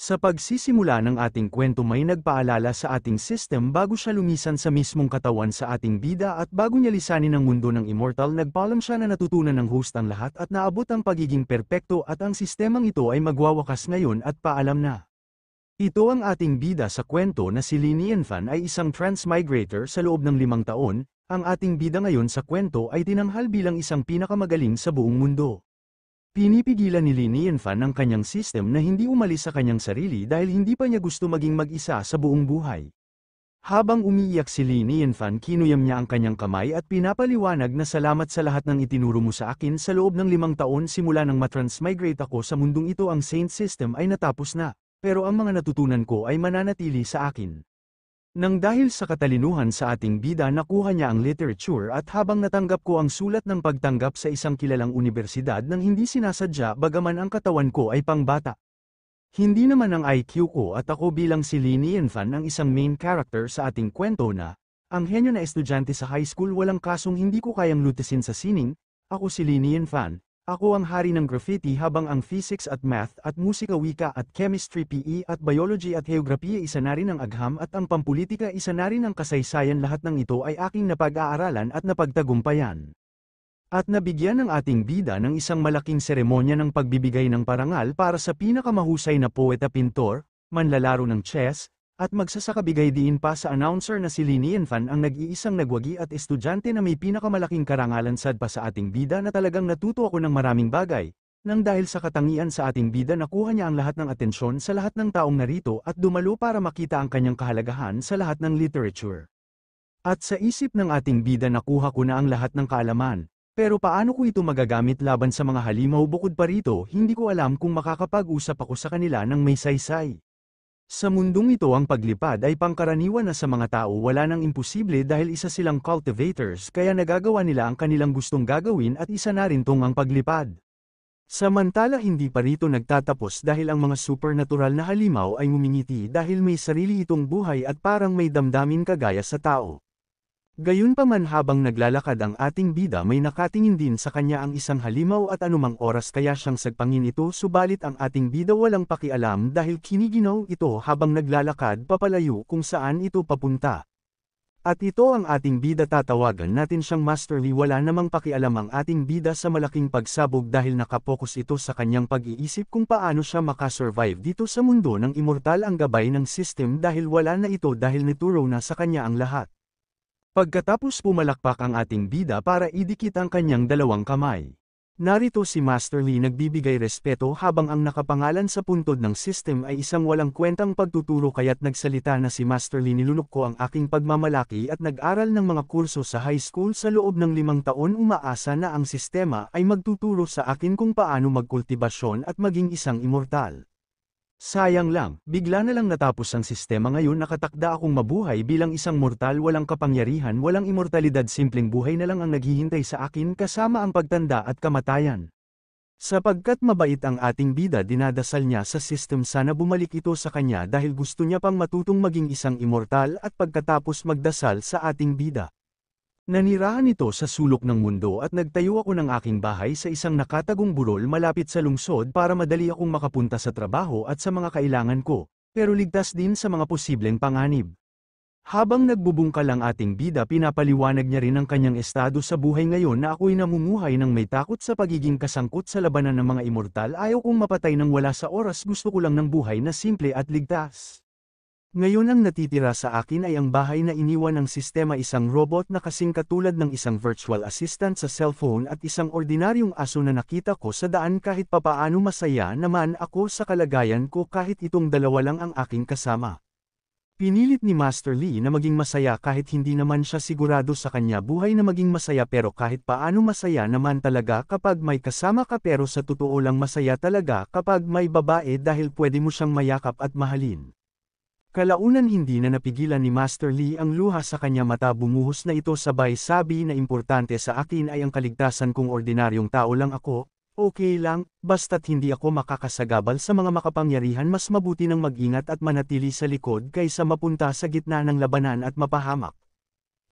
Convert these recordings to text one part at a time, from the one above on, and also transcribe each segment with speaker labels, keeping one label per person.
Speaker 1: Sa pagsisimula ng ating kwento may nagpaalala sa ating system bago siya lumisan sa mismong katawan sa ating bida at bago niya lisanin ang mundo ng immortal nagpaalam siya na natutunan ng host ang lahat at naabot ang pagiging perpekto at ang sistemang ito ay magwawakas ngayon at paalam na. Ito ang ating bida sa kwento na si Li Nianfan ay isang transmigrator sa loob ng 5 taon, ang ating bida ngayon sa kwento ay tinanghal bilang isang pinakamagaling sa buong mundo. Pinipigilan ni Li Nianfan ang kanyang system na hindi umalis sa kanyang sarili dahil hindi pa niya gusto maging mag-isa sa buong buhay. Habang umiiyak si Li Nianfan kinuyam niya ang kanyang kamay at pinapaliwanag na salamat sa lahat ng itinuro mo sa akin sa loob ng 5 taon simula nang matransmigrate ako sa mundong ito ang Saint System ay natapos na, pero ang mga natutunan ko ay mananatili sa akin. Nang dahil sa katalinuhan sa ating bida nakuha niya ang literature at habang natanggap ko ang sulat ng pagtanggap sa isang kilalang universidad nang hindi sinasadya bagaman ang katawan ko ay pangbata. Hindi naman ang IQ ko at ako bilang si Li Nianfan ang isang main character sa ating kwento na, ang henyo na estudyante sa high school walang kasong hindi ko kayang lutasin sa sining, ako si Li Nianfan. Ako ang hari ng graffiti habang ang physics at math at musika wika at chemistry PE at biology at geografiya isa na rin ang agham at ang pampulitika isa na rin ang kasaysayan lahat ng ito ay aking napag-aaralan at napagtagumpayan. At nabigyan ng ating bida ng isang malaking seremonya ng pagbibigay ng parangal para sa pinakamahusay na poeta-pintor, manlalaro ng chess, at magsasakabigay diin pa sa announcer na si Li Nianfan ang nag-iisang nagwagi at estudyante na may pinakamalaking karangalan sad pa sa ating bida na talagang natuto ako ng maraming bagay, nang dahil sa katangian sa ating bida nakuha niya ang lahat ng atensyon sa lahat ng taong narito at dumalo para makita ang kanyang kahalagahan sa lahat ng literature. At sa isip ng ating bida nakuha ko na ang lahat ng kaalaman, pero paano ko ito magagamit laban sa mga halimaw bukod pa rito hindi ko alam kung makakapag-usap ako sa kanila ng may saysay. Sa mundong ito ang paglipad ay pangkaraniwan na sa mga tao wala nang imposible dahil isa silang cultivators kaya nagagawa nila ang kanilang gustong gagawin at isa na rin tong ang paglipad. Samantala hindi pa rito nagtatapos dahil ang mga supernatural na halimaw ay ngumingiti dahil may sarili itong buhay at parang may damdamin kagaya sa tao. Gayunpaman habang naglalakad ang ating bida may nakatingin din sa kanya ang isang halimaw at anumang oras kaya siyang sagpangin ito subalit ang ating bida walang pakialam dahil kiniginaw ito habang naglalakad papalayo kung saan ito papunta. At ito ang ating bida tatawagan natin siyang Master Li wala namang pakialam ang ating bida sa malaking pagsabog dahil nakapokus ito sa kanyang pag-iisip kung paano siya makasurvive dito sa mundo ng immortal ang gabay ng system dahil wala na ito dahil nituro na sa kanya ang lahat. Pagkatapos pumalakpak ang ating bida para idikit ang kanyang 2 kamay. Narito si Master Li nagbibigay respeto habang ang nakapangalan sa puntod ng system ay isang walang kwentang pagtuturo kaya't nagsalita na si Master Li nilunok ko ang aking pagmamalaki at nag-aral ng mga kurso sa high school sa loob ng 5 taon umaasa na ang sistema ay magtuturo sa akin kung paano magkultibasyon at maging isang immortal. Sayang lang, bigla na lang natapos ang sistema ngayon nakatakda akong mabuhay bilang isang mortal walang kapangyarihan walang immortalidad simpleng buhay na lang ang naghihintay sa akin kasama ang pagtanda at kamatayan. Sapagkat mabait ang ating bida dinadasal niya sa system sana bumalik ito sa kanya dahil gusto niya pang matutong maging isang immortal at pagkatapos magdasal sa ating bida. Nanirahan ito sa sulok ng mundo at nagtayo ako ng aking bahay sa isang nakatagong burol malapit sa lungsod para madali akong makapunta sa trabaho at sa mga kailangan ko, pero ligtas din sa mga posibleng panganib. Habang nagbubungkal ang ating bida pinapaliwanag niya rin ang kanyang estado sa buhay ngayon na ako'y namumuhay ng may takot sa pagiging kasangkot sa labanan ng mga immortal ayaw kong mapatay ng wala sa oras gusto ko lang ng buhay na simple at ligtas. Ngayon ang natitira sa akin ay ang bahay na iniwan ng sistema isang robot na kasing katulad ng isang virtual assistant sa cellphone at isang ordinaryong aso na nakita ko sa daan kahit papaano masaya naman ako sa kalagayan ko kahit itong 2 lang ang aking kasama. Pinilit ni Master Li na maging masaya kahit hindi naman siya sigurado sa kanya buhay na maging masaya pero kahit paano masaya naman talaga kapag may kasama ka pero sa totoo lang masaya talaga kapag may babae dahil pwede mo siyang mayakap at mahalin. Kalaunan hindi na napigilan ni Master Li ang luha sa kanya mata bumuhos na ito sabay sabi na importante sa akin ay ang kaligtasan kung ordinaryong tao lang ako, okay lang, basta't hindi ako makakasagabal sa mga makapangyarihan mas mabuti ng mag-ingat at manatili sa likod kaysa mapunta sa gitna ng labanan at mapahamak.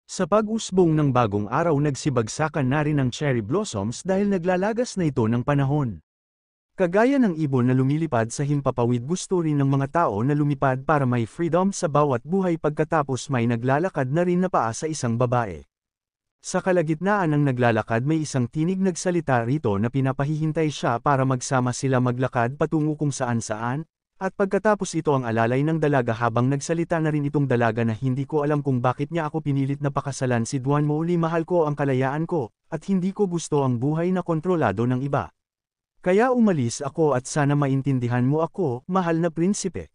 Speaker 1: Sa pag-usbong ng bagong araw nagsibagsakan na rin ang cherry blossoms dahil naglalagas na ito ng panahon. Kagaya ng ibon na lumilipad sa himpapawid, gusto rin ng mga tao na lumipad para may freedom sa bawat buhay pagkatapos may naglalakad na rin na paa sa isang babae. Sa kalagitnaan ng naglalakad may isang tinig nagsalita rito na pinapahihintay siya para magsama sila maglakad patungo kung saan-saan, at pagkatapos ito ang alalay ng dalaga habang nagsalita na rin itong dalaga na hindi ko alam kung bakit niya ako pinilit na pakasalan si Duan Moli, mahal ko ang kalayaan ko, at hindi ko gusto ang buhay na kontrolado ng iba. Kaya umalis ako at sana maintindihan mo ako, mahal na prinsipe.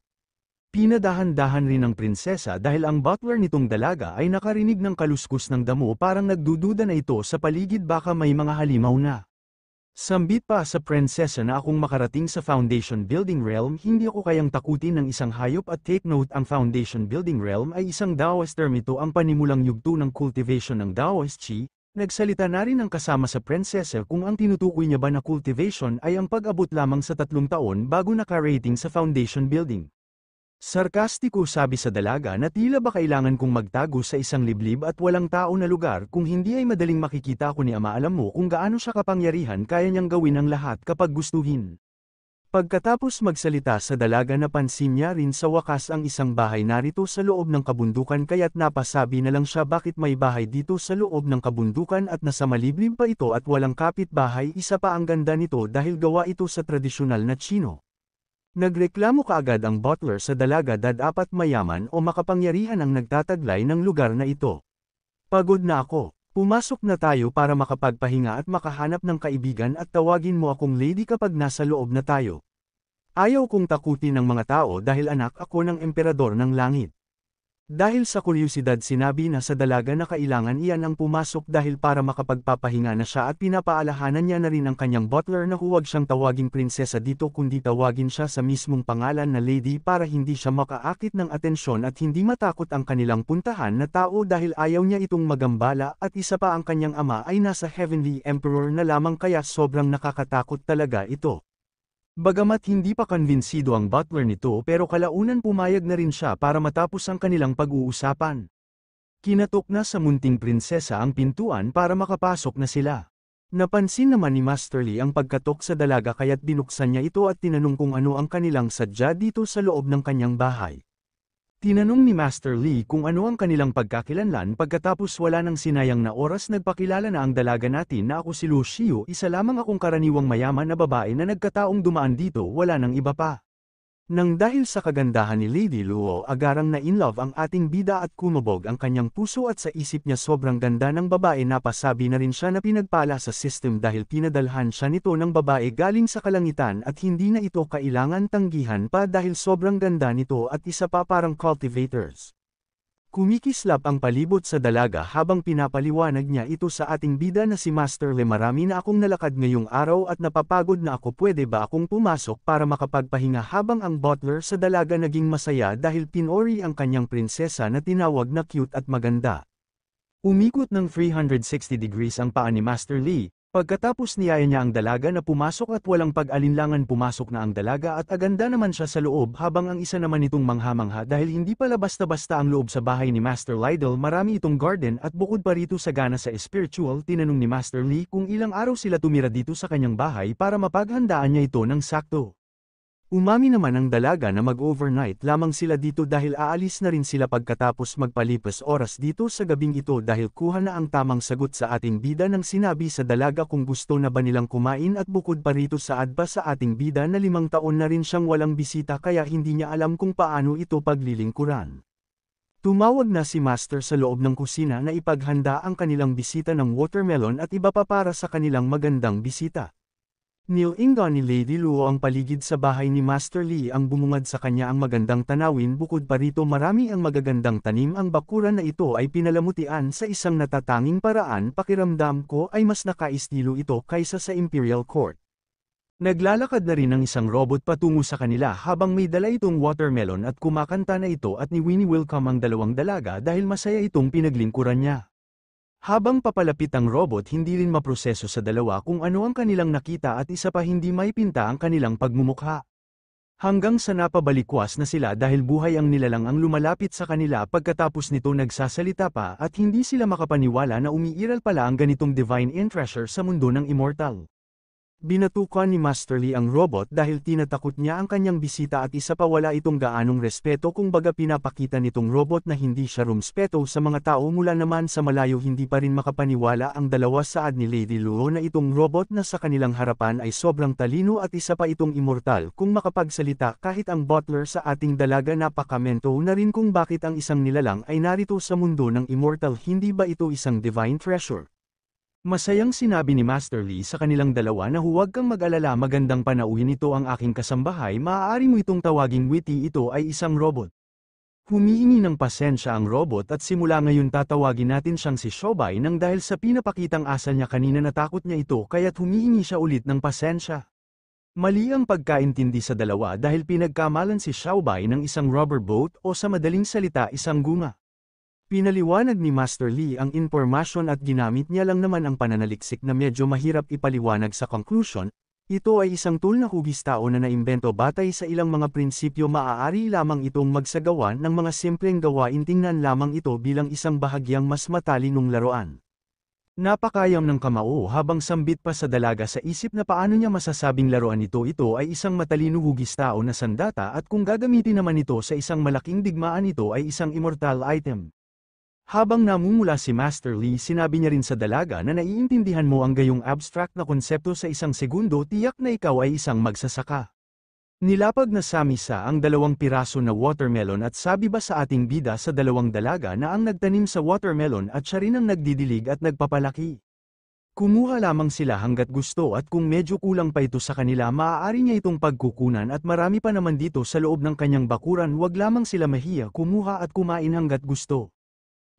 Speaker 1: Pinadahan-dahan rin ng prinsesa dahil ang butler nitong dalaga ay nakarinig ng kaluskus ng damo, parang nagdududa na ito sa paligid baka may mga halimaw na. Sambit pa sa prinsesa na akong makarating sa Foundation Building Realm, hindi ako kayang takutin ng isang hayop, at take note, ang Foundation Building Realm ay isang Daoist term, ito ang panimulang yugto ng cultivation ng Daoist Chi. Nagsalita na rin ang kasama sa prinsesa kung ang tinutukoy niya ba na cultivation ay ang pag-abot lamang sa 3 taon bago naka-rating sa foundation building. Sarkastiko sabi sa dalaga na tila ba kailangan kong magtago sa isang liblib at walang tao na lugar, kung hindi ay madaling makikita ko ni ama. Alam mo kung gaano siya kapangyarihan, kaya niyang gawin ang lahat kapag gustuhin. Pagkatapos magsalita sa dalaga, napansin niya rin sa wakas ang isang bahay narito sa loob ng kabundukan, kaya't napasabi na lang siya bakit may bahay dito sa loob ng kabundukan at nasa maliblib pa ito at walang kapitbahay. Isa pa ang ganda nito dahil gawa ito sa tradisyonal na Chino. Nagreklamo kaagad ang butler sa dalaga, dapat mayaman o makapangyarihan ang nagtataglay ng lugar na ito. Pagod na ako. Pumasok na tayo para makapagpahinga at makahanap ng kaibigan, at tawagin mo akong lady kapag nasa loob na tayo. Ayaw kong takutin ng mga tao dahil anak ako ng emperador ng langit. Dahil sa kuryosidad sinabi na sa dalaga na kailangan iyan ang pumasok dahil para makapagpapahinga na siya, at pinapaalahanan niya na rin ang kanyang butler na huwag siyang tawaging prinsesa dito kundi tawagin siya sa mismong pangalan na lady para hindi siya makaakit ng atensyon at hindi matakot ang kanilang puntahan na tao dahil ayaw niya itong magambala, at isa pa ang kanyang ama ay nasa Heavenly Emperor na lamang kaya sobrang nakakatakot talaga ito. Bagamat hindi pa konbinsido ang butler nito, pero kalaunan pumayag na rin siya para matapos ang kanilang pag-uusapan. Kinatok na sa munting prinsesa ang pintuan para makapasok na sila. Napansin naman ni Master Li ang pagkatok sa dalaga kaya't binuksan niya ito at tinanong kung ano ang kanilang sadya dito sa loob ng kanyang bahay. Tinanong ni Master Li kung ano ang kanilang pagkakilanlan. Pagkatapos wala nang sinayang na oras, nagpakilala na ang dalaga natin na ako si Lu Xiu, isa lamang akong karaniwang mayaman na babae na nagkataong dumaan dito, wala nang iba pa. Nang dahil sa kagandahan ni Lady Luo, agarang na in love ang ating bida at kumabog ang kanyang puso, at sa isip niya sobrang ganda ng babae. Napasabi na rin siya na pinagpala sa system dahil pinadalhan siya nito ng babae galing sa kalangitan, at hindi na ito kailangan tanggihan pa dahil sobrang ganda nito, at isa pa parang cultivators. Kumikislap ang palibot sa dalaga habang pinapaliwanag niya ito sa ating bida na si Master Le. Marami na akong nalakad ngayong araw at napapagod na ako, pwede ba akong pumasok para makapagpahinga? Habang ang butler sa dalaga naging masaya dahil pinori ang kanyang prinsesa na tinawag na cute at maganda. Umikot ng 360 degrees ang paa ni Master Li. Pagkatapos niyaya niya ang dalaga na pumasok at walang pag-alinlangan pumasok na ang dalaga at aganda naman siya sa loob, habang ang isa naman itong mangha-mangha dahil hindi pala basta-basta ang loob sa bahay ni Master Lydell. Marami itong garden at bukod pa rito sagana sa spiritual. Tinanong ni Master Li kung ilang araw sila tumira dito sa kanyang bahay para mapaghandaan niya ito ng sakto. Umami naman ang dalaga na mag-overnight lamang sila dito dahil aalis na rin sila pagkatapos magpalipas oras dito sa gabing ito dahil kuha na ang tamang sagot sa ating bida nang sinabi sa dalaga kung gusto na ba nilang kumain, at bukod pa rito saad pa sa ating bida na 5 taon na rin siyang walang bisita kaya hindi niya alam kung paano ito paglilingkuran. Tumawag na si Master sa loob ng kusina na ipaghanda ang kanilang bisita ng watermelon at iba pa para sa kanilang magandang bisita. Nilinga ni Lady Luo ang paligid sa bahay ni Master Li, ang bumungad sa kanya ang magandang tanawin. Bukod pa rito marami ang magagandang tanim. Ang bakuran na ito ay pinalamutian sa isang natatanging paraan. Pakiramdam ko ay mas nakaistilo ito kaysa sa Imperial Court. Naglalakad na rin ang isang robot patungo sa kanila habang may dala itong watermelon at kumakanta na ito, at ni Winnie welcome ang dalawang dalaga dahil masaya itong pinaglingkuran niya. Habang papalapit ang robot, hindi rin maproseso sa dalawa kung ano ang kanilang nakita, at isa pa hindi maipinta ang kanilang pagmumukha. Hanggang sa napabalikwas na sila dahil buhay ang nilalang ang lumalapit sa kanila. Pagkatapos nito nagsasalita pa at hindi sila makapaniwala na umiiral pala ang ganitong divine treasure sa mundo ng immortal. Binatukan ni Master Lee ang robot dahil tinatakot niya ang kanyang bisita at isa pa wala itong gaanong respeto kung baga pinapakita nitong robot na hindi siya rumspeto sa mga tao mula naman sa malayo hindi pa rin makapaniwala ang dalawa saad ni Lady Luo na itong robot na sa kanilang harapan ay sobrang talino at isa pa itong immortal kung makapagsalita kahit ang butler sa ating dalaga napakamento na rin kung bakit ang isang nilalang ay narito sa mundo ng immortal hindi ba ito isang divine treasure. Masayang sinabi ni Master Lee sa kanilang dalawa na huwag kang mag-alala magandang panauhin ito ang aking kasambahay maaari mo itong tawaging witty ito ay isang robot. Humihingi ng pasensya ang robot at simula ngayon tatawagin natin siyang si Shobay nang dahil sa pinapakitang asal niya kanina natakot niya ito kaya't humihingi siya ulit ng pasensya. Mali ang pagkaintindi sa dalawa dahil pinagkamalan si Shobay ng isang rubber boat o sa madaling salita isang gunga. Pinaliwanag ni Master Lee ang impormasyon at ginamit niya lang naman ang pananaliksik na medyo mahirap ipaliwanag sa conclusion, ito ay isang tool na hugis tao na naimbento batay sa ilang mga prinsipyo maaari lamang itong magsagawa ng mga simpleng gawain tingnan lamang ito bilang isang bahagyang mas matalinong laruan. Napakayam ng kamao habang sambit pa sa dalaga sa isip na paano niya masasabing laruan ito ay isang matalino hugis tao na sandata at kung gagamitin naman ito sa isang malaking digmaan ito ay isang immortal item. Habang namumula si Master Lee sinabi niya rin sa dalaga na naiintindihan mo ang gayong abstract na konsepto sa isang segundo tiyak na ikaw ay isang magsasaka. Nilapag na sa misa ang 2 piraso na watermelon at sabi ba sa ating bida sa 2 dalaga na ang nagtanim sa watermelon at siya rin ang nagdidilig at nagpapalaki. Kumuha lamang sila hanggat gusto at kung medyo kulang pa ito sa kanila maaari niya itong pagkukunan at marami pa naman dito sa loob ng kanyang bakuran wag lamang sila mahiya kumuha at kumain hanggat gusto.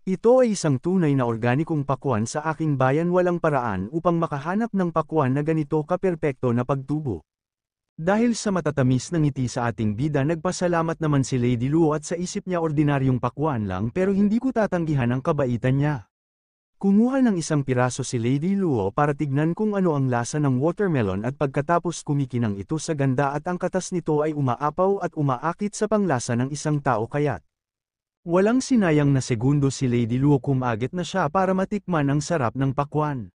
Speaker 1: Ito ay isang tunay na organikong pakwan sa aking bayan walang paraan upang makahanap ng pakwan na ganito kaperpekto na pagtubo. Dahil sa matatamis ng ngiti sa ating bida nagpasalamat naman si Lady Luo at sa isip niya ordinaryong pakwan lang pero hindi ko tatanggihan ang kabaitan niya. Kumuha ng isang piraso si Lady Luo para tignan kung ano ang lasa ng watermelon at pagkatapos kumikinang ito sa ganda at ang katas nito ay umaapaw at umaakit sa panglasa ng isang tao kaya't. Walang sinayang na segundo si Lady Luo kumagit na siya para matikman ang sarap ng pakwan.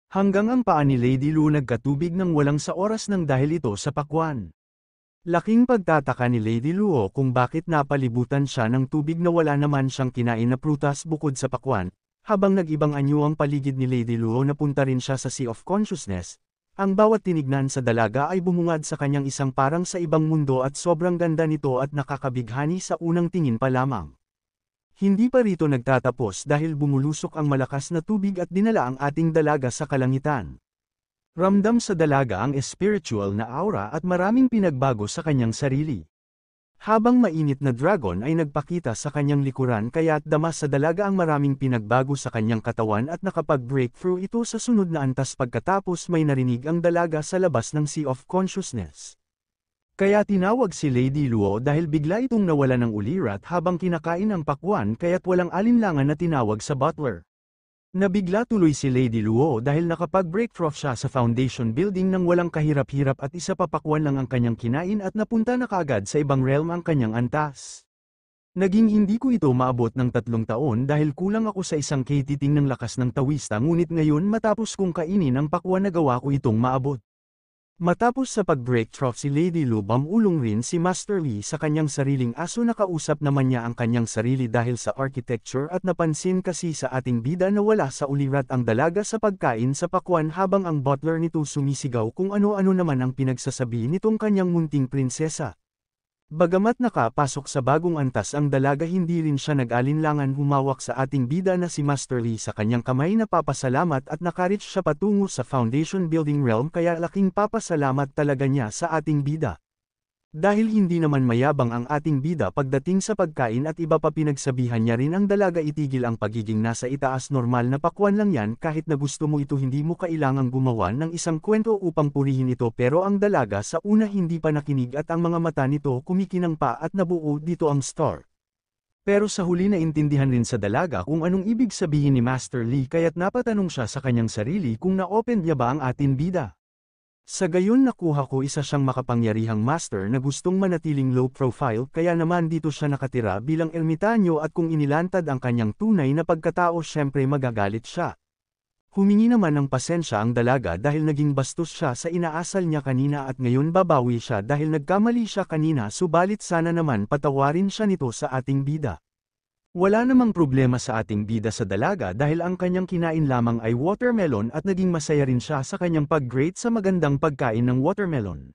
Speaker 1: Hanggang ang paa ni Lady Luo nagkatubig ng walang sa oras ng dahil ito sa pakwan. Laking pagtataka ni Lady Luo kung bakit napalibutan siya ng tubig na wala naman siyang kinain na prutas bukod sa pakwan, habang nag-ibang anyo ang paligid ni Lady Luo napunta rin siya sa Sea of Consciousness. Ang bawat tinignan sa dalaga ay bumungad sa kanyang isang parang sa ibang mundo at sobrang ganda nito at nakakabighani sa unang tingin pa lamang. Hindi pa rito nagtatapos dahil bumulusok ang malakas na tubig at dinala ang ating dalaga sa kalangitan. Ramdam sa dalaga ang spiritual na aura at maraming pinagbago sa kanyang sarili. Habang mainit na dragon ay nagpakita sa kanyang likuran kaya't dama sa dalaga ang maraming pinagbago sa kanyang katawan at nakapag-breakthrough ito sa sunod na antas pagkatapos may narinig ang dalaga sa labas ng Sea of Consciousness. Kaya tinawag si Lady Luo dahil bigla itong nawala ng ulirat habang kinakain ang pakwan kaya't walang alinlangan na tinawag sa butler. Nabigla tuloy si Lady Luo dahil nakapag-breakthrough siya sa foundation building nang walang kahirap-hirap at isa pa pakwan lang ang kanyang kinain at napunta na kaagad sa ibang realm ang kanyang antas. Naging hindi ko ito maabot ng 3 taon dahil kulang ako sa isang katiting ng lakas ng tawista ngunit ngayon matapos kong kainin ang pakwan nagawa ko itong maabot. Matapos sa pag-breakthrough si Lady Luo bumulong rin si Master Lee sa kanyang sariling aso nakausap naman niya ang kanyang sarili dahil sa architecture at napansin kasi sa ating bida na wala sa ulirat ang dalaga sa pagkain sa pakwan habang ang butler nito sumisigaw kung ano-ano naman ang pinagsasabi nitong kanyang munting prinsesa. Bagamat nakapasok sa bagong antas ang dalaga hindi rin siya nag-alinlangan humawak sa ating bida na si Master Lee sa kanyang kamay na papasalamat at nakarich siya patungo sa foundation building realm kaya laking papasalamat talaga niya sa ating bida. Dahil hindi naman mayabang ang ating bida pagdating sa pagkain at iba pa pinagsabihan niya rin ang dalaga itigil ang pagiging nasa itaas normal na pakwan lang yan kahit na gusto mo ito hindi mo kailangang gumawa ng isang kwento upang purihin ito pero ang dalaga sa una hindi pa nakinig at ang mga mata nito kumikinang pa at nabuo dito ang star. Pero sa huli naintindihan rin sa dalaga kung anong ibig sabihin ni Master Lee kaya't napatanong siya sa kanyang sarili kung na-open niya ba ang ating bida. Sa gayon nakuha ko isa siyang makapangyarihang master na gustong manatiling low profile kaya naman dito siya nakatira bilang ermitanyo at kung inilantad ang kanyang tunay na pagkatao syempre magagalit siya. Humingi naman ng pasensya ang dalaga dahil naging bastos siya sa inaasal niya kanina at ngayon babawi siya dahil nagkamali siya kanina subalit sana naman patawarin siya nito sa ating bida. Wala namang problema sa ating bida sa dalaga dahil ang kanyang kinain lamang ay watermelon at naging masaya rin siya sa kanyang pag-grate sa magandang pagkain ng watermelon.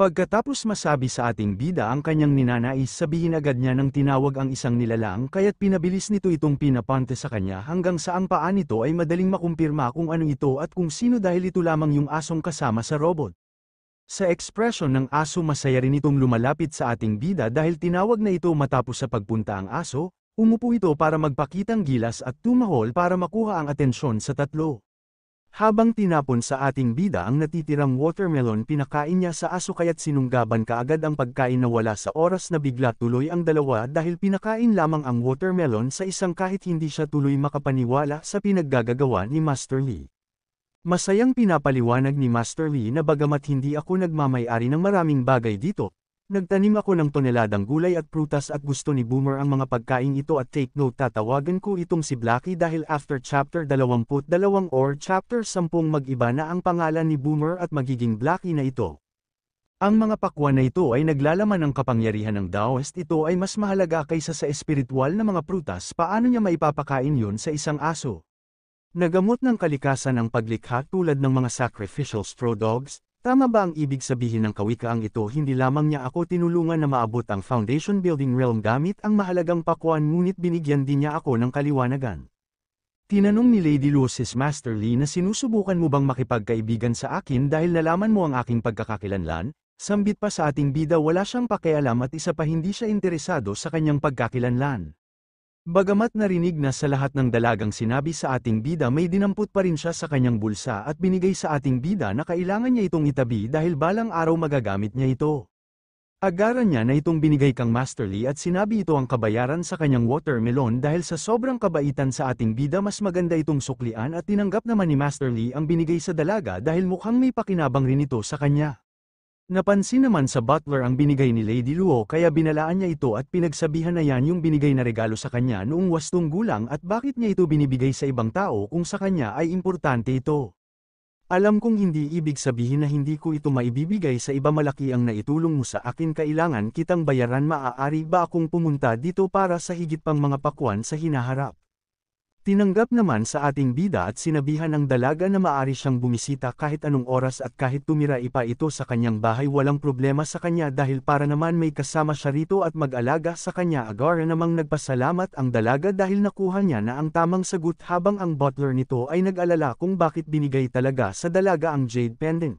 Speaker 1: Pagkatapos masabi sa ating bida ang kanyang ninanais sabihin agad niya nang tinawag ang isang nilalang kaya't pinabilis nito itong pinapante sa kanya hanggang sa ang paa nito ay madaling makumpirma kung ano ito at kung sino dahil ito lamang yung asong kasama sa robot. Sa ekspresyon ng aso masaya rin itong lumalapit sa ating bida dahil tinawag na ito matapos sa pagpunta ang aso, umupo ito para magpakitang gilas at tumahol para makuha ang atensyon sa tatlo. Habang tinapon sa ating bida ang natitirang watermelon pinakain niya sa aso kaya't sinunggaban kaagad ang pagkain na wala sa oras na bigla tuloy ang dalawa dahil pinakain lamang ang watermelon sa isang kahit hindi siya tuloy makapaniwala sa pinaggagawa ni Master Lee. Masayang pinapaliwanag ni Master Lee na bagamat hindi ako nagmamay-ari ng maraming bagay dito, nagtanim ako ng toneladang gulay at prutas at gusto ni Boomer ang mga pagkain ito at take note tatawagan ko itong si Blackie dahil after chapter 22 or chapter 10 mag-iba na ang pangalan ni Boomer at magiging Blackie na ito. Ang mga pakwan na ito ay naglalaman ng kapangyarihan ng Daoist ito ay mas mahalaga kaysa sa espiritual na mga prutas paano niya maipapakain yun sa isang aso. Nagamot ng kalikasan ang paglikha tulad ng mga sacrificial straw dogs. Tama ba ang ibig sabihin ng kawikaang ito hindi lamang niya ako tinulungan na maabot ang foundation building realm gamit ang mahalagang pakwan ngunit binigyan din niya ako ng kaliwanagan. Tinanong ni Lady Lucis Master Lee na sinusubukan mo bang makipagkaibigan sa akin dahil nalaman mo ang aking pagkakakilanlan, sambit pa sa ating bida wala siyang pakialam at isa pa hindi siya interesado sa kanyang pagkakilanlan. Bagamat narinig na sa lahat ng dalagang sinabi sa ating bida may dinampot pa rin siya sa kanyang bulsa at binigay sa ating bida na kailangan niya itong itabi dahil balang araw magagamit niya ito. Agaran niya na itong binigay kang Master Lee at sinabi ito ang kabayaran sa kanyang watermelon dahil sa sobrang kabaitan sa ating bida mas maganda itong suklian at tinanggap naman ni Master Lee ang binigay sa dalaga dahil mukhang may pakinabang rin ito sa kanya. Napansin naman sa butler ang binigay ni Lady Luo kaya binalaan niya ito at pinagsabihan na yan yung binigay na regalo sa kanya noong 8 gulang at bakit niya ito binibigay sa ibang tao kung sa kanya ay importante ito. Alam kong hindi ibig sabihin na hindi ko ito maibibigay sa iba malaki ang naitulong mo sa akin kailangan kitang bayaran maaari ba akong pumunta dito para sa higit pang mga pakwan sa hinaharap. Tinanggap naman sa ating bida at sinabihan ng dalaga na maaari siyang bumisita kahit anong oras at kahit tumira ipa ito sa kanyang bahay walang problema sa kanya dahil para naman may kasama siya rito at mag-alaga sa kanya agara namang nagpasalamat ang dalaga dahil nakuha niya na ang tamang sagot habang ang butler nito ay nag-alala kung bakit binigay talaga sa dalaga ang jade pendant.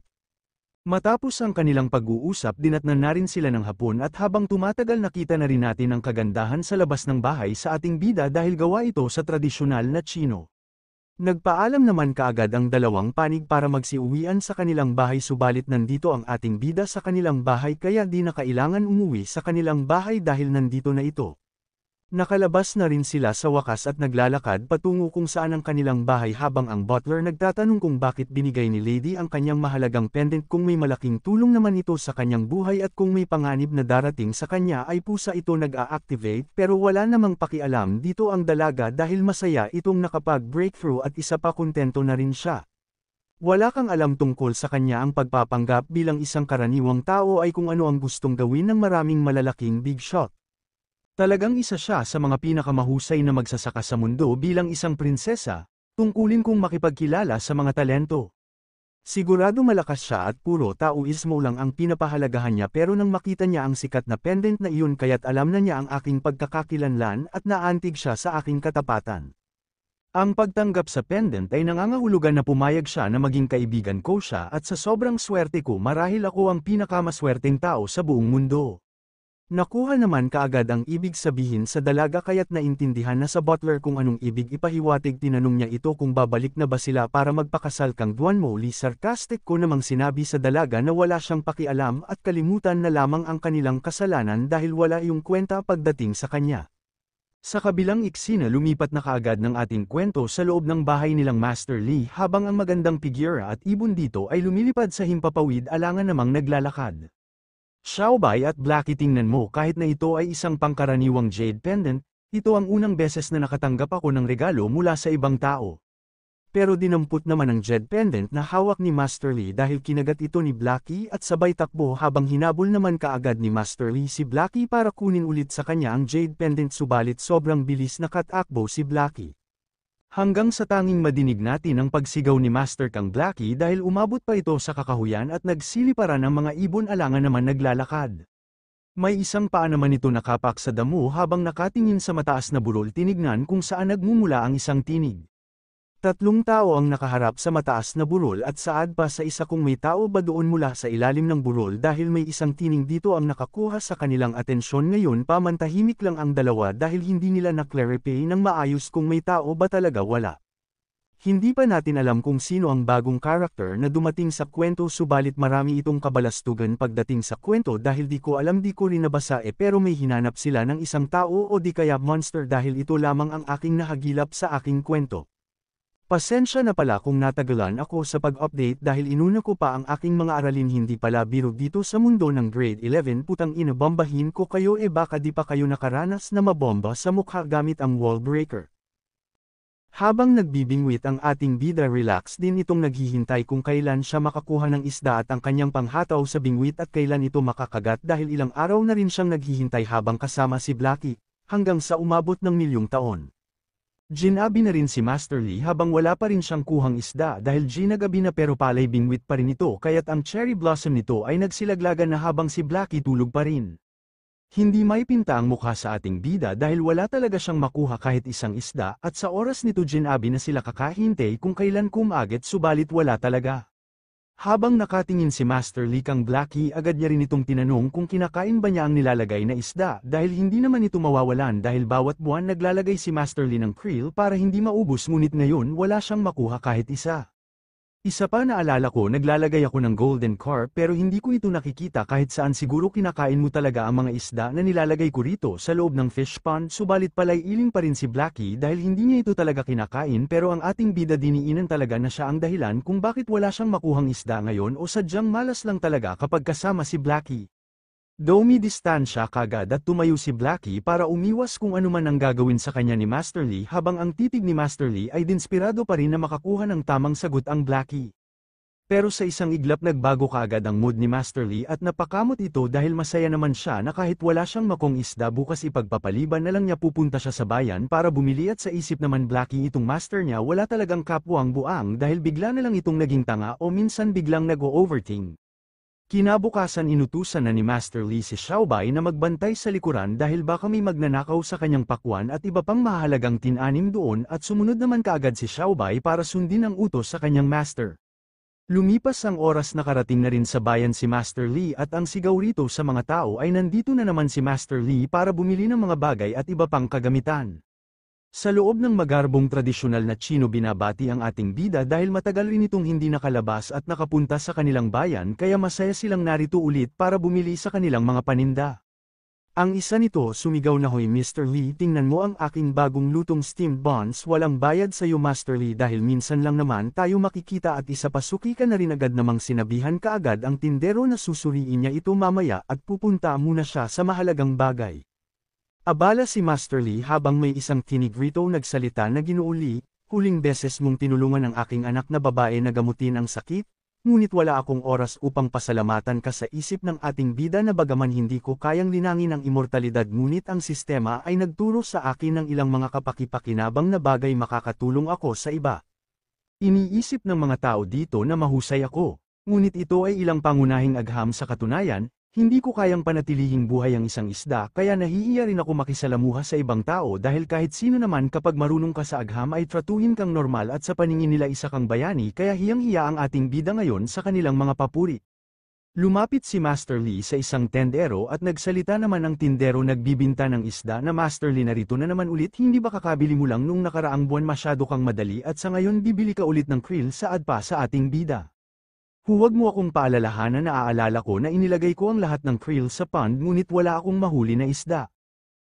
Speaker 1: Matapos ang kanilang pag-uusap dinatnan na rin sila ng hapon at habang tumatagal nakita na rin natin ang kagandahan sa labas ng bahay sa ating bida dahil gawa ito sa tradisyonal na Chino. Nagpaalam naman kaagad ang dalawang panig para magsiuwian sa kanilang bahay subalit nandito ang ating bida sa kanilang bahay kaya di na kailangan umuwi sa kanilang bahay dahil nandito na ito. Nakalabas na rin sila sa wakas at naglalakad patungo kung saan ang kanilang bahay habang ang butler nagtatanong kung bakit binigay ni Lady ang kanyang mahalagang pendant kung may malaking tulong naman ito sa kanyang buhay at kung may panganib na darating sa kanya ay pusa ito nag-a-activate pero wala namang pakialam dito ang dalaga dahil masaya itong nakapag-breakthrough at isa pa kontento na rin siya. Wala kang alam tungkol sa kanya ang pagpapanggap bilang isang karaniwang tao ay kung ano ang gustong gawin ng maraming malalaking big shot. Talagang isa siya sa mga pinakamahusay na magsasaka sa mundo bilang isang prinsesa, tungkulin kong makipagkilala sa mga talento. Sigurado malakas siya at puro taoismo lang ang pinapahalagahan niya pero nang makita niya ang sikat na pendant na iyon kaya't alam na niya ang aking pagkakakilanlan at naantig siya sa aking katapatan. Ang pagtanggap sa pendant ay nangangahulugan na pumayag siya na maging kaibigan ko siya at sa sobrang swerte ko marahil ako ang pinakamaswerteng tao sa buong mundo. Nakuha naman kaagad ang ibig sabihin sa dalaga kaya't naintindihan na sa butler kung anong ibig ipahiwatig tinanong niya ito kung babalik na ba sila para magpakasal kang Duan Moli sarcastic ko namang sinabi sa dalaga na wala siyang pakialam at kalimutan na lamang ang kanilang kasalanan dahil wala yung kwenta pagdating sa kanya. Sa kabilang eksena lumipat na kaagad ng ating kwento sa loob ng bahay nilang Master Lee habang ang magandang figura at ibon dito ay lumilipad sa himpapawid alangan namang naglalakad. Xiaobei at Blackie tingnan mo kahit na ito ay isang pangkaraniwang jade pendant, ito ang unang beses na nakatanggap ako ng regalo mula sa ibang tao. Pero dinampot naman ang Jed pendant na hawak ni Master Lee dahil kinagat ito ni Blackie at sabay takbo habang hinabol naman kaagad ni Master Lee si Blackie para kunin ulit sa kanya ang Jade pendant subalit sobrang bilis na katakbo si Blackie. Hanggang sa tanging madinig natin ang pagsigaw ni Master Kang Blackie dahil umabot pa ito sa kakahuyan at nagsiliparan ang mga ibon alangan naman naglalakad. May isang paa naman ito nakapak sa damo habang nakatingin sa mataas na burol tinignan kung saan nagmumula ang isang tinig. 3 tao ang nakaharap sa mataas na burol at saad pa sa isa kung may tao ba doon mula sa ilalim ng burol dahil may isang tinig dito ang nakakuha sa kanilang atensyon ngayon pamantahimik lang ang dalawa dahil hindi nila na-clarify ng maayos kung may tao ba talaga wala. Hindi pa natin alam kung sino ang bagong karakter na dumating sa kwento subalit marami itong kabalastugan pagdating sa kwento dahil di ko rin nabasa pero may hinanap sila ng isang tao o di kaya monster dahil ito lamang ang aking nahagilap sa aking kwento. Pasensya na pala kung natagalan ako sa pag-update dahil inuna ko pa ang aking mga aralin hindi pala biro dito sa mundo ng grade 11 putang ina bombahin ko kayo baka di pa kayo nakaranas na mabomba sa mukha gamit ang wall breaker. Habang nagbibingwit ang ating bida relax din itong naghihintay kung kailan siya makakuha ng isda at ang kanyang panghataw sa bingwit at kailan ito makakagat dahil ilang araw na rin siyang naghihintay habang kasama si Blackie, hanggang sa umabot ng milyong taon. Ginabi na rin si Master Lee habang wala pa rin siyang kuhang isda dahil ginagabi na pero palay bingwit pa rin ito kaya't ang cherry blossom nito ay nagsilaglagan na habang si Blackie tulog pa rin. Hindi may pinta ang mukha sa ating bida dahil wala talaga siyang makuha kahit isang isda at sa oras nito ginabi na sila kakahintay kung kailan kumagit subalit wala talaga. Habang nakatingin si Master Lee Kang Blackie agad niya rin itong tinanong kung kinakain ba niya ang nilalagay na isda dahil hindi naman ito mawawalan dahil bawat buwan naglalagay si Master Lee ng krill para hindi maubos ngunit ngayon wala siyang makuha kahit isa. Isa pa naalala ko naglalagay ako ng golden carp pero hindi ko ito nakikita kahit saan siguro kinakain mo talaga ang mga isda na nilalagay ko rito sa loob ng fish pond subalit palay iling pa rin si Blackie dahil hindi niya ito talaga kinakain pero ang ating bida diniinan talaga na siya ang dahilan kung bakit wala siyang makuhang isda ngayon o sadyang malas lang talaga kapag kasama si Blackie. Dumidistansya kagad at tumayo si Blackie para umiwas kung ano man ang gagawin sa kanya ni Master Lee habang ang titig ni Master Lee ay dinspirado pa rin na makakuha ng tamang sagot ang Blackie. Pero sa isang iglap nagbago kaagad ang mood ni Master Lee at napakamot ito dahil masaya naman siya na kahit wala siyang makong isda bukas ipagpapaliban na lang niya pupunta siya sa bayan para bumili at sa isip naman Blackie itong master niya wala talagang kapwang buang dahil bigla na lang itong naging tanga o minsan biglang nag-o-overthink. Kinabukasan inutusan na ni Master Lee si Xiaobai na magbantay sa likuran dahil baka may magnanakaw sa kanyang pakwan at iba pang mahalagang tinanim doon at sumunod naman kaagad si Xiaobai para sundin ang utos sa kanyang master. Lumipas ang oras nakarating na rin sa bayan si Master Lee at ang sigaw rito sa mga tao ay nandito na naman si Master Lee para bumili ng mga bagay at iba pang kagamitan. Sa loob ng magarbong tradisyonal na Chino binabati ang ating bida dahil matagal rin itong hindi nakalabas at nakapunta sa kanilang bayan kaya masaya silang narito ulit para bumili sa kanilang mga paninda. Ang isa nito sumigaw na hoy Mr. Lee tingnan mo ang aking bagong lutong steamed buns walang bayad sa iyo Master Lee dahil minsan lang naman tayo makikita at isa pasuki ka na rin agad namang sinabihan kaagad ang tindero na susuriin niya ito mamaya at pupunta muna siya sa mahalagang bagay. Abala si Master Lee habang may isang tinig rito nagsalita na Ginoong, huling beses mong tinulungan ang aking anak na babae na gamutin ang sakit, ngunit wala akong oras upang pasalamatan ka sa isip ng ating bida na bagaman hindi ko kayang linangin ang immortalidad ngunit ang sistema ay nagturo sa akin ng ilang mga kapakipakinabang na bagay makakatulong ako sa iba. Iniisip ng mga tao dito na mahusay ako, ngunit ito ay ilang pangunahing agham sa katunayan. Hindi ko kayang panatilihing buhay ang isang isda kaya nahihiya rin ako makisalamuha sa ibang tao dahil kahit sino naman kapag marunong ka sa agham ay tratuhin kang normal at sa paningin nila isa kang bayani kaya hiyang-hiya ang ating bida ngayon sa kanilang mga papuri. Lumapit si Master Lee sa isang tendero at nagsalita naman ang tindero nagbibinta ng isda na Master Lee narito na naman ulit hindi ba kakabili mo lang nung nakaraang buwan masyado kang madali at sa ngayon bibili ka ulit ng krill saad pa sa ating bida. Huwag mo akong paalalahanan na aalala ko na inilagay ko ang lahat ng krill sa pond ngunit wala akong mahuli na isda.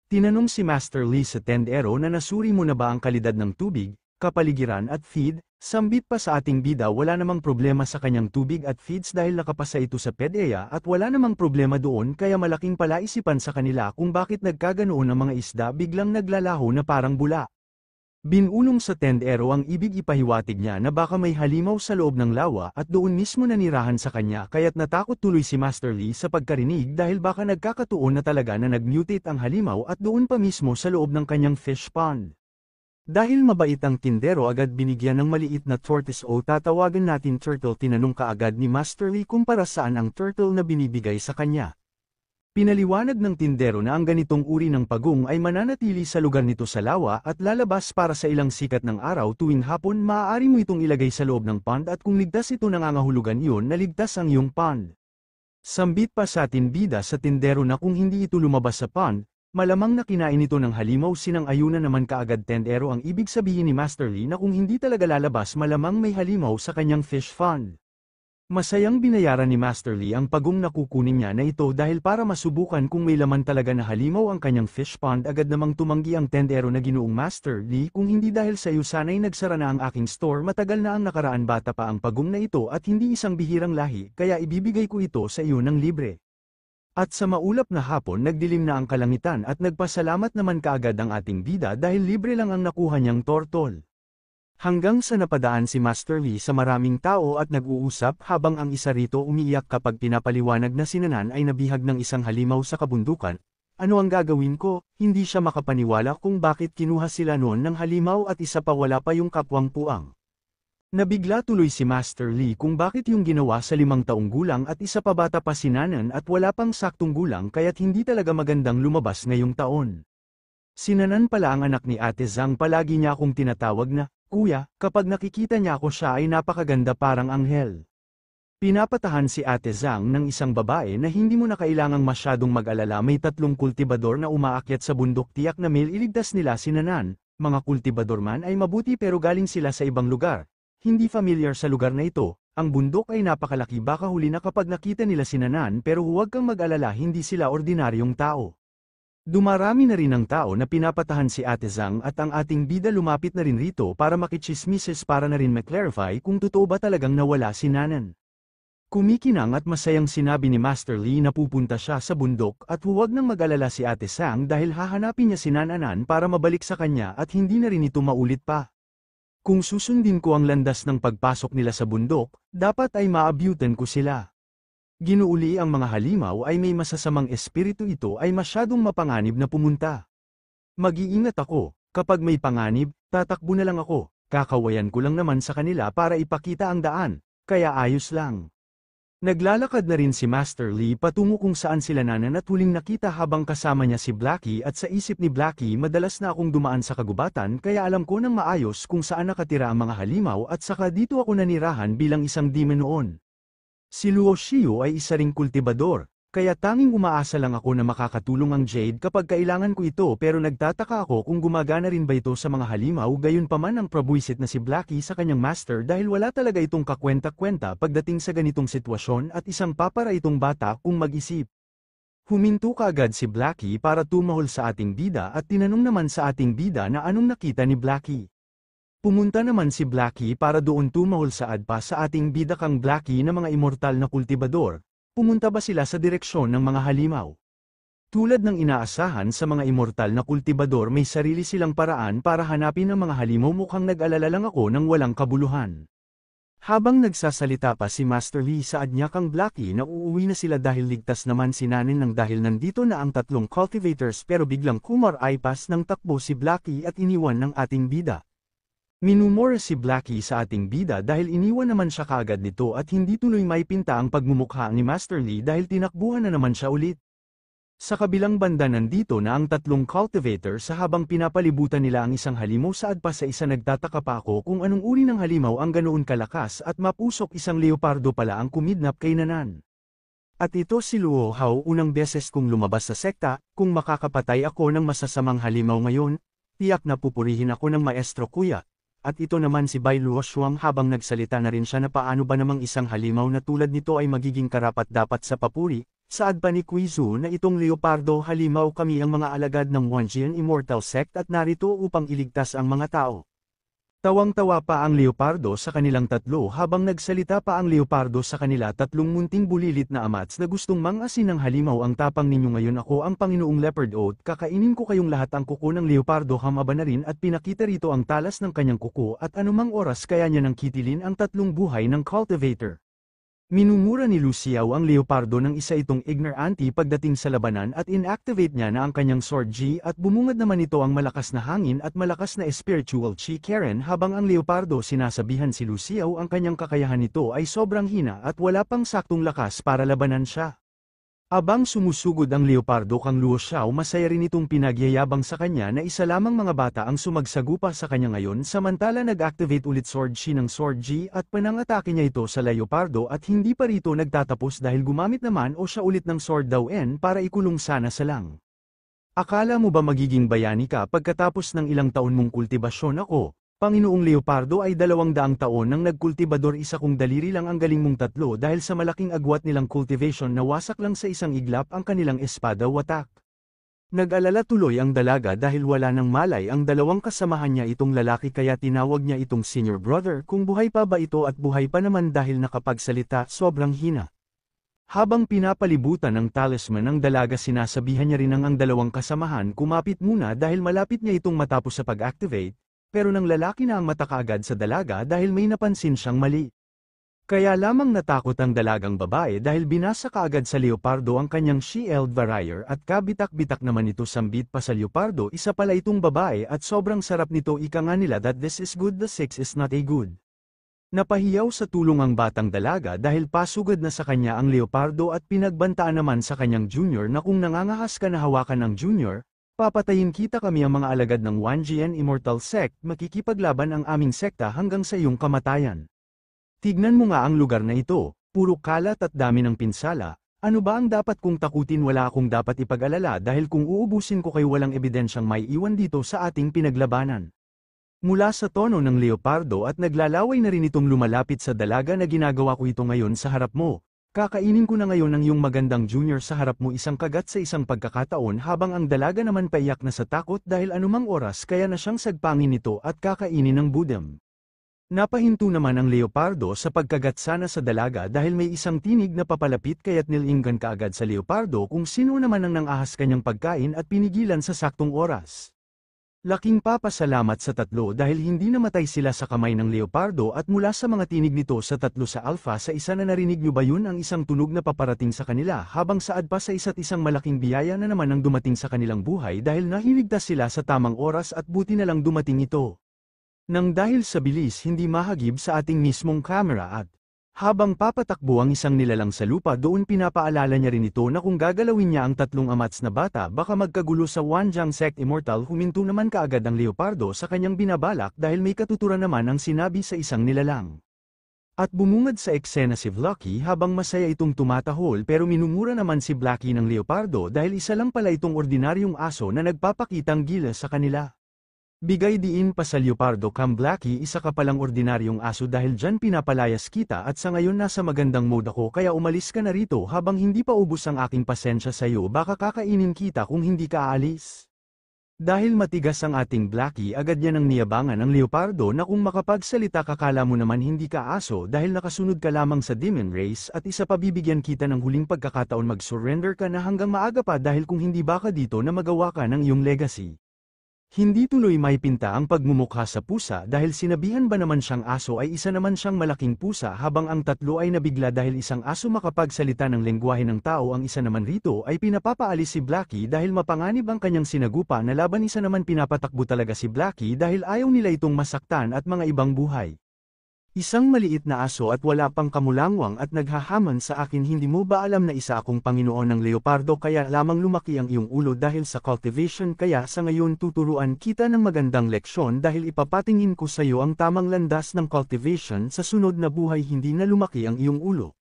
Speaker 1: Tinanong si Master Lee sa tendero na nasuri mo na ba ang kalidad ng tubig, kapaligiran at feed, sambit pa sa ating bida wala namang problema sa kanyang tubig at feeds dahil nakapasa ito sa PDEA at wala namang problema doon kaya malaking palaisipan sa kanila kung bakit nagkaganoon ang mga isda biglang naglalaho na parang bula. Binulong sa tendero ang ibig ipahiwatig niya na baka may halimaw sa loob ng lawa at doon mismo nanirahan sa kanya kaya't natakot tuloy si Master Lee sa pagkarinig dahil baka nagkakatuon na talaga na nag-mutate ang halimaw at doon pa mismo sa loob ng kanyang fish pond. Dahil mabait ang tindero agad binigyan ng maliit na tortoise o tatawagan natin turtle tinanong kaagad ni Master Lee kung para saan ang turtle na binibigay sa kanya. Pinaliwanag ng tindero na ang ganitong uri ng pagong ay mananatili sa lugar nito sa lawa at lalabas para sa ilang sikat ng araw tuwing hapon maaari mo itong ilagay sa loob ng pond at kung ligtas ito nangangahulugan iyon na ligtas ang iyong pond. Sambit pa sa atin bida sa tindero na kung hindi ito lumabas sa pond, malamang na kinain ito ng halimaw sinang-ayunan naman kaagad tendero ang ibig sabihin ni Master Lee na kung hindi talaga lalabas malamang may halimaw sa kanyang fish pond. Masayang binayaran ni Master Lee ang pagong na kukunin niya na ito dahil para masubukan kung may laman talaga na halimaw ang kanyang fish pond agad namang tumanggi ang tendero na ginoong Master Lee kung hindi dahil sa iyo sana'y nagsara na ang aking store matagal na ang nakaraan bata pa ang pagong na ito at hindi isang bihirang lahi kaya ibibigay ko ito sa iyo ng libre. At sa maulap na hapon nagdilim na ang kalangitan at nagpasalamat naman kaagad ang ating bida dahil libre lang ang nakuha niyang tortol. Hanggang sa napadaan si Master Lee sa maraming tao at nag-uusap habang ang isa rito umiiyak kapag pinapaliwanag na si Nanan ay nabihag ng isang halimaw sa kabundukan. Ano ang gagawin ko? Hindi siya makapaniwala kung bakit kinuha sila noon ng halimaw at isa pa wala pa yung kapwang puang. Nabigla tuloy si Master Lee kung bakit yung ginawa sa 5 taong gulang at isa pa bata pa si Nanan at wala pang saktong gulang kaya't hindi talaga magandang lumabas ngayong taon. Si Nanan pala ang anak ni Ate Zhang palagi niya akong tinatawag na, Kuya, kapag nakikita niya ako siya ay napakaganda parang anghel. Pinapatahan si Ate Zhang ng isang babae na hindi mo na kailangang masyadong mag-alala may 3 kultibador na umaakyat sa bundok tiyak na iligtas nila si Nanan, mga kultibador man ay mabuti pero galing sila sa ibang lugar. Hindi familiar sa lugar na ito, ang bundok ay napakalaki baka huli na kapag nakita nila si Nanan pero huwag kang mag-alala hindi sila ordinaryong tao. Dumarami na rin ang tao na pinapatahan si Ate Zhang at ang ating bida lumapit na rin rito para makichismises para na rin ma-clarify kung totoo ba talagang nawala si Nanan. Kumikinang at masayang sinabi ni Master Lee na pupunta siya sa bundok at huwag nang mag-alala si Ate Zhang dahil hahanapin niya si Nananan para mabalik sa kanya at hindi na rin ito maulit pa. Kung susundin ko ang landas ng pagpasok nila sa bundok, dapat ay maabyutan ko sila. Ginuuli ang mga halimaw ay may masasamang espiritu ito ay masyadong mapanganib na pumunta. Mag-iingat ako, kapag may panganib, tatakbo na lang ako, kakawayan ko lang naman sa kanila para ipakita ang daan, kaya ayos lang. Naglalakad na rin si Master Lee patungo kung saan sila Nanan at huling nakita habang kasama niya si Blackie at sa isip ni Blackie madalas na akong dumaan sa kagubatan kaya alam ko nang maayos kung saan nakatira ang mga halimaw at saka dito ako nanirahan bilang isang demon noon. Si Luo Xiu ay isa ring kultibador, kaya tanging umaasa lang ako na makakatulong ang Jade kapag kailangan ko ito pero nagtataka ako kung gumagana rin ba ito sa mga halimaw gayon pa man ang prabuisit na si Blackie sa kanyang master dahil wala talaga itong kakwenta-kwenta pagdating sa ganitong sitwasyon at isang papara itong bata kung mag-isip. Huminto kaagad si Blackie para tumahol sa ating bida at tinanong naman sa ating bida na anong nakita ni Blackie. Pumunta naman si Blackie para doon tumahol sa adpa sa ating bida kang Blackie na mga immortal na kultibador, pumunta ba sila sa direksyon ng mga halimaw? Tulad ng inaasahan sa mga immortal na kultibador may sarili silang paraan para hanapin ang mga halimaw mukhang nag-alala lang ako ng walang kabuluhan. Habang nagsasalita pa si Master Lee sa adnya kang Blackie na uuwi na sila dahil ligtas naman si Nanin nang dahil nandito na ang 3 cultivators pero biglang kumar-aypas ng takbo si Blackie at iniwan ng ating bida. Minumura si Blackie sa ating bida dahil iniwan naman siya kaagad nito at hindi tuloy maipinta ang pagmumukha ni Master Lee dahil tinakbuhan na naman siya ulit. Sa kabilang banda nandito na ang 3 cultivator sa habang pinapalibutan nila ang isang halimaw sa adpa sa isa nagtataka pa ako kung anong uri ng halimaw ang ganoon kalakas at mapusok isang leopardo pala ang kumidnap kay Nanan. At ito si Luo Hao unang beses kong lumabas sa sekta, kung makakapatay ako ng masasamang halimaw ngayon, tiyak na pupurihin ako ng maestro kuya. At ito naman si Bai Luo Shuang habang nagsalita na rin siya na paano ba namang isang halimaw na tulad nito ay magiging karapat-dapat sa papuri, saad pa ni Quizu na itong leopardo halimaw kami ang mga alagad ng Wanjian Immortal Sect at narito upang iligtas ang mga tao. Tawang-tawa pa ang leopardo sa kanilang tatlo habang nagsalita pa ang leopardo sa kanila tatlong munting bulilit na amats na gustong mang-asin ng halimaw ang tapang ninyo ngayon ako ang Panginoong Leopard Oat kakainin ko kayong lahat ang kuko ng leopardo hamaba na rin at pinakita rito ang talas ng kanyang kuko at anumang oras kaya niya nang kitilin ang tatlong buhay ng cultivator. Minumura ni Luciao ang leopardo ng isa itong ignorante pagdating sa labanan at inactivate niya na ang kanyang sword G at bumungad naman ito ang malakas na hangin at malakas na spiritual chi Karen habang ang leopardo sinasabihan si Luciao ang kanyang kakayahan nito ay sobrang hina at wala pang saktong lakas para labanan siya. Abang sumusugod ang leopardo kang Luciao masaya rin itong pinagyayabang sa kanya na isa lamang mga bata ang sumagsagupa sa kanya ngayon samantala nag-activate ulit sword Chi ng sword G at panangatake niya ito sa leopardo at hindi pa rito nagtatapos dahil gumamit naman o siya ulit ng sword daw N para ikulong sana sa lang. Akala mo ba magiging bayani ka pagkatapos ng ilang taon mong kultibasyon ako? Panginoong Leopardo ay 200 taon nang nagkultibador isa kong daliri lang ang galing mong tatlo dahil sa malaking agwat nilang cultivation na wasak lang sa isang iglap ang kanilang espada watak. Nag-alala tuloy ang dalaga dahil wala nang malay ang dalawang kasamahan niya itong lalaki kaya tinawag niya itong senior brother kung buhay pa ba ito at buhay pa naman dahil nakapagsalita sobrang hina. Habang pinapalibutan ng talisman ng dalaga sinasabihan niya rin ang dalawang kasamahan kumapit muna dahil malapit niya itong matapos sa pag-activate. Pero nang lalaki na ang mata kaagad sa dalaga dahil may napansin siyang mali. Kaya lamang natakot ang dalagang babae dahil binasa kaagad sa leopardo ang kanyang shield barrier at kabitak-bitak naman ito sambit pa sa leopardo isa pala itong babae at sobrang sarap nito ika nga nila that this is good the sex is not a good. Napahiyaw sa tulong ang batang dalaga dahil pasugad na sa kanya ang leopardo at pinagbantaan naman sa kanyang junior na kung nangangahas ka na hawakan ng junior, papatayin kita kami ang mga alagad ng Wanjian Immortal Sect, makikipaglaban ang aming sekta hanggang sa iyong kamatayan. Tignan mo nga ang lugar na ito, puro kalat at dami ng pinsala, ano ba ang dapat kong takutin wala akong dapat ipag-alala dahil kung uubusin ko kayo walang ebidensyang may iwan dito sa ating pinaglabanan. Mula sa tono ng leopardo at naglalaway na rin itong lumalapit sa dalaga na ginagawa ko ito ngayon sa harap mo. Kakainin ko na ngayon ang iyong magandang junior sa harap mo isang kagat sa isang pagkakataon habang ang dalaga naman paiyak na sa takot dahil anumang oras kaya na siyang sagpangin nito at kakainin ng budem. Napahinto naman ang leopardo sa pagkagat sana sa dalaga dahil may isang tinig na papalapit kaya't nilinggan kaagad sa leopardo kung sino naman ang nangahas kanyang pagkain at pinigilan sa saktong oras. Laking papasalamat sa tatlo dahil hindi namatay sila sa kamay ng leopardo at mula sa mga tinig nito sa tatlo sa alpha sa isa na narinig nyo ba yun ang isang tunog na paparating sa kanila habang saad pa sa isa't isang malaking biyaya na naman ang dumating sa kanilang buhay dahil nahiligtas sila sa tamang oras at buti na lang dumating ito. Nang dahil sa bilis hindi mahagib sa ating mismong kamera at habang papatakbo ang isang nilalang sa lupa doon pinapaalala niya rin ito na kung gagalawin niya ang tatlong amats na bata baka magkagulo sa Wanjiang Sect Immortal huminto naman kaagad ang leopardo sa kanyang binabalak dahil may katuturan naman ang sinabi sa isang nilalang. At bumungad sa eksena si Blackie habang masaya itong tumatahol pero minumura naman si Blackie ng leopardo dahil isa lang pala itong ordinaryong aso na nagpapakitang gilas sa kanila. Bigay diin pa sa leopardo kam Blackie isa ka palang ordinaryong aso dahil dyan pinapalayas kita at sa ngayon nasa magandang mode ako kaya umalis ka na rito habang hindi pa ubos ang aking pasensya sa iyo baka kakainin kita kung hindi ka aalis. Dahil matigas ang ating Blackie agad niya nang niyabangan ang leopardo na kung makapagsalita kakala mo naman hindi ka aso dahil nakasunod ka lamang sa demon race at isa pa bibigyan kita ng huling pagkakataon mag-surrender ka na hanggang maaga pa dahil kung hindi baka dito na magawa ka ng iyong legacy. Hindi tuloy may pinta ang pagmumukha sa pusa dahil sinabihan ba naman siyang aso ay isa naman siyang malaking pusa habang ang tatlo ay nabigla dahil isang aso makapagsalita ng lengguwahe ng tao ang isa naman rito ay pinapapaalis si Blackie dahil mapanganib ang kanyang sinagupa na laban isa naman pinapatakbo talaga si Blackie dahil ayaw nila itong masaktan at mga ibang buhay. Isang maliit na aso at wala pang kamulangwang at naghahaman sa akin hindi mo ba alam na isa akong Panginoon ng leopardo kaya lamang lumaki ang iyong ulo dahil sa cultivation kaya sa ngayon tuturuan kita ng magandang leksyon dahil ipapatingin ko sa iyo ang tamang landas ng cultivation sa sunod na buhay hindi na lumaki ang iyong ulo.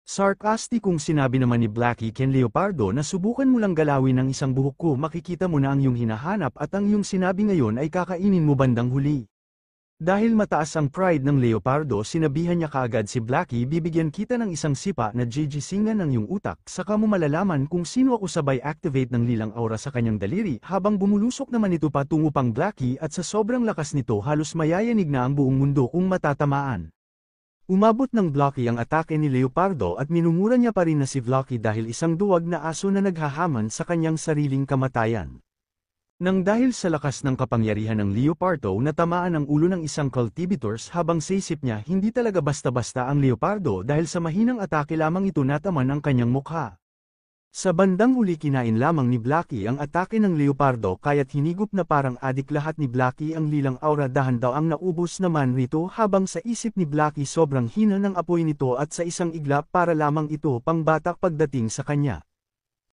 Speaker 1: Sarcastic kung sinabi naman ni Blackie ken leopardo na subukan mo lang galawin ang isang buhok ko makikita mo na ang iyong hinahanap at ang iyong sinabi ngayon ay kakainin mo bandang huli. Dahil mataas ang pride ng Leopardo, sinabihan niya kaagad si Blackie, bibigyan kita ng isang sipa na gigisingan ng iyong utak, saka mo malalaman kung sino ako. Sabay activate ng lilang aura sa kanyang daliri habang bumulusok naman ito patungo pang Blackie at sa sobrang lakas nito halos mayayanig na ang buong mundo kung matatamaan. Umabot ng Blackie ang atake ni Leopardo at minumura niya pa rin na si Blackie dahil isang duwag na aso na naghahaman sa kanyang sariling kamatayan. Nang dahil sa lakas ng kapangyarihan ng Leopardo natamaan ang ulo ng isang cultivators habang sa isip niya hindi talaga basta-basta ang Leopardo dahil sa mahinang atake lamang ito nataman ang kanyang mukha. Sa bandang huli kinain lamang ni Blackie ang atake ng Leopardo kaya't hinigop na parang adik lahat ni Blackie ang lilang aura dahan daw ang naubos naman rito habang sa isip ni Blackie sobrang hina ng apoy nito at sa isang iglap para lamang ito pang batak pagdating sa kanya.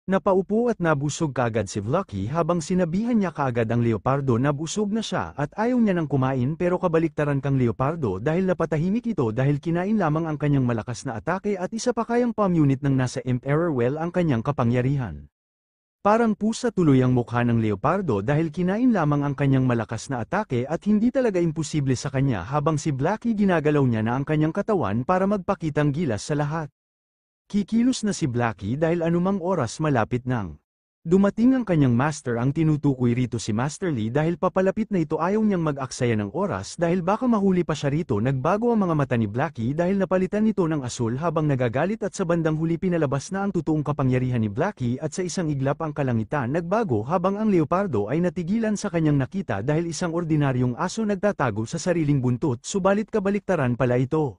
Speaker 1: Napaupo at nabusog kaagad si Blackie habang sinabihan niya kaagad ang Leopardo na busog na siya at ayaw niya nang kumain pero kabaliktaran kang Leopardo dahil napatahimik ito dahil kinain lamang ang kanyang malakas na atake at isa pa kayang palm unit ng nasa Emperor Well ang kanyang kapangyarihan. Parang pusa tuloy ang mukha ng Leopardo dahil kinain lamang ang kanyang malakas na atake at hindi talaga imposible sa kanya habang si Blackie ginagalaw niya na ang kanyang katawan para magpakitang gilas sa lahat. Kikilos na si Blackie dahil anumang oras malapit nang dumating ang kanyang master. Ang tinutukoy rito si Master Lee dahil papalapit na ito ayaw niyang mag-aksaya ng oras dahil baka mahuli pa siya rito. Nagbago ang mga mata ni Blackie dahil napalitan nito ng asul habang nagagalit at sa bandang huli pinalabas na ang totoong kapangyarihan ni Blackie at sa isang iglap ang kalangitan nagbago habang ang Leopardo ay natigilan sa kanyang nakita dahil isang ordinaryong aso nagtatago sa sariling buntot subalit kabaliktaran pala ito.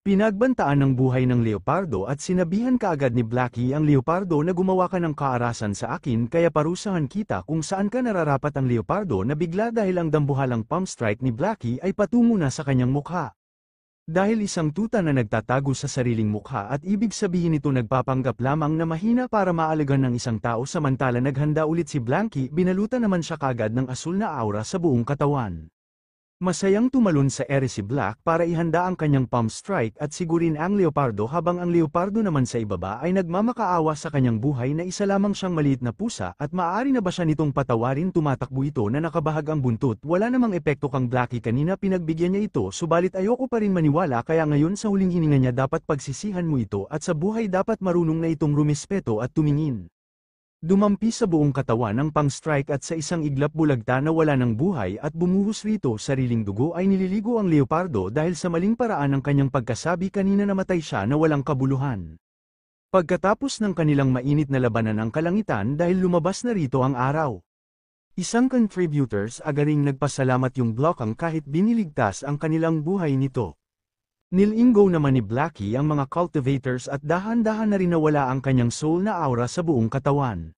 Speaker 1: Pinagbantaan ng buhay ng Leopardo at sinabihan kaagad ni Blackie ang Leopardo na gumawa ka ng kaarasan sa akin kaya parusahan kita kung saan ka nararapat. Ang Leopardo na bigla dahil ang dambuhalang palm strike ni Blackie ay patungo na sa kanyang mukha. Dahil isang tuta na nagtatago sa sariling mukha at ibig sabihin ito nagpapanggap lamang na mahina para maalagan ng isang tao samantala naghanda ulit si Blackie binalutan naman siya kaagad ng asul na aura sa buong katawan. Masayang tumalon sa ere si Black para ihanda ang kanyang palm strike at sigurin ang Leopardo habang ang Leopardo naman sa ibaba ay nagmamakaawa sa kanyang buhay na isa lamang siyang maliit na pusa at maaari na ba siya nitong patawarin. Tumatakbo ito na nakabahag ang buntot. Wala namang epekto kang Blackie kanina pinagbigyan niya ito subalit ayoko pa rin maniwala kaya ngayon sa huling hininga niya dapat pagsisihan mo ito at sa buhay dapat marunong na itong rumispeto at tumingin. Dumampi sa buong katawan ng pang-strike at sa isang iglap bulagta na wala ng buhay at bumuhos rito sariling dugo ay nililigo ang Leopardo dahil sa maling paraan ng kanyang pagkasabi kanina namatay siya na walang kabuluhan. Pagkatapos ng kanilang mainit na labanan ng kalangitan dahil lumabas na rito ang araw. Isang contributors agaring nagpasalamat yung Blokang kahit biniligtas ang kanilang buhay nito. Nilingo naman ni Blackie ang mga cultivators at dahan-dahan na rin nawala ang kanyang soul na aura sa buong katawan.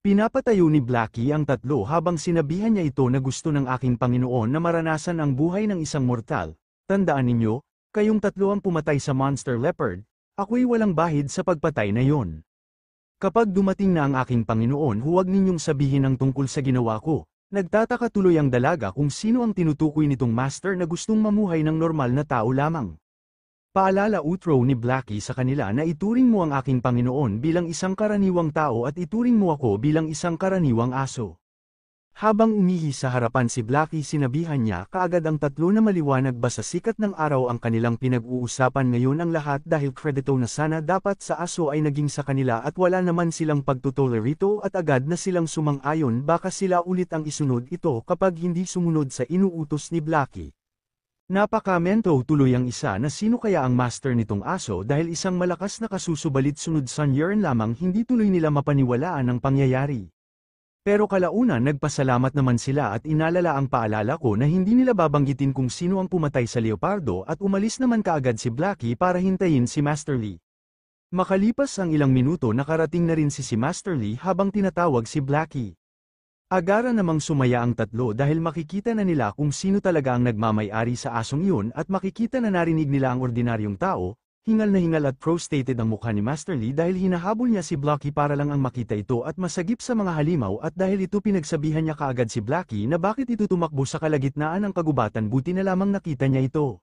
Speaker 1: Pinapatayo ni Blackie ang tatlo habang sinabihan niya ito na gusto ng aking Panginoon na maranasan ang buhay ng isang mortal. Tandaan ninyo, kayong tatlo ang pumatay sa monster leopard, ako'y walang bahid sa pagpatay na yon. Kapag dumating na ang aking Panginoon huwag ninyong sabihin ang tungkol sa ginawa ko. Nagtataka tuloy ang dalaga kung sino ang tinutukoy nitong master na gustong mamuhay ng normal na tao lamang. Paalala utro ni Blackie sa kanila na ituring mo ang aking Panginoon bilang isang karaniwang tao at ituring mo ako bilang isang karaniwang aso. Habang umihi sa harapan si Blackie sinabihan niya kaagad ang tatlo na maliwanag ba sa sikat ng araw ang kanilang pinag-uusapan ngayon ang lahat dahil kredito na sana dapat sa aso ay naging sa kanila at wala naman silang pagtutolerito at agad na silang sumang-ayon baka sila ulit ang isunod ito kapag hindi sumunod sa inuutos ni Blackie. Napakamento tuloy ang isa na sino kaya ang master nitong aso dahil isang malakas na kasusubalit sunod sa yearn lamang hindi tuloy nila mapaniwalaan ang pangyayari. Pero kalaunan nagpasalamat naman sila at inalala ang paalala ko na hindi nila babanggitin kung sino ang pumatay sa Leopardo at umalis naman kaagad si Blackie para hintayin si Master Lee. Makalipas ang ilang minuto nakarating na rin si Master Lee habang tinatawag si Blackie. Agara namang sumaya ang tatlo dahil makikita na nila kung sino talaga ang nagmamay-ari sa asong iyon at makikita na narinig nila ang ordinaryong tao. Hingal na hingal at prostrated ang mukha ni Master Lee dahil hinahabol niya si Blackie para lang ang makita ito at masagip sa mga halimaw at dahil ito pinagsabihan niya kaagad si Blackie na bakit ito tumakbo sa kalagitnaan ng kagubatan buti na lamang nakita niya ito.